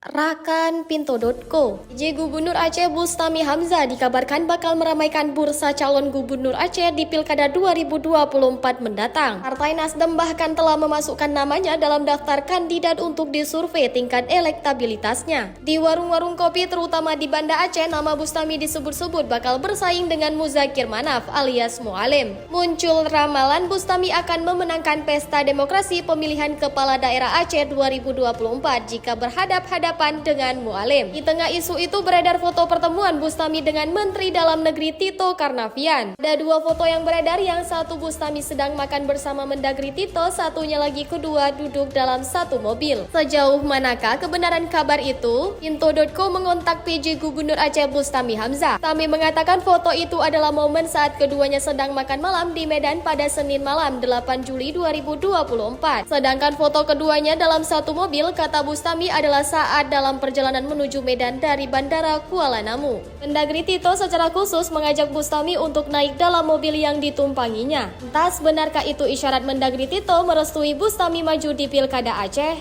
Rakan.co. PJ Gubernur Aceh Bustami Hamzah dikabarkan bakal meramaikan bursa calon gubernur Aceh di Pilkada 2024 mendatang. Partai Nasdem bahkan telah memasukkan namanya dalam daftar kandidat untuk disurvei tingkat elektabilitasnya. Di warung-warung kopi terutama di Banda Aceh, nama Bustami disebut-sebut bakal bersaing dengan Muzakir Manaf alias Mualim. Muncul ramalan Bustami akan memenangkan pesta demokrasi pemilihan kepala daerah Aceh 2024 jika berhadap-hadapan dengan Mualim. Di tengah isu itu beredar foto pertemuan Bustami dengan Menteri Dalam Negeri Tito Karnavian. Ada dua foto yang beredar, yang satu Bustami sedang makan bersama Mendagri Tito, satunya lagi kedua duduk dalam satu mobil. Sejauh manakah kebenaran kabar itu? Pinto.co mengontak PJ Gubernur Aceh Bustami Hamzah. Bustami mengatakan foto itu adalah momen saat keduanya sedang makan malam di Medan pada Senin malam 8 Juli 2024. Sedangkan foto keduanya dalam satu mobil, kata Bustami, adalah saat dalam perjalanan menuju Medan dari Bandara Kuala Namu. Mendagri Tito secara khusus mengajak Bustami untuk naik dalam mobil yang ditumpanginya. Entah benarkah itu isyarat Mendagri Tito merestui Bustami maju di Pilkada Aceh?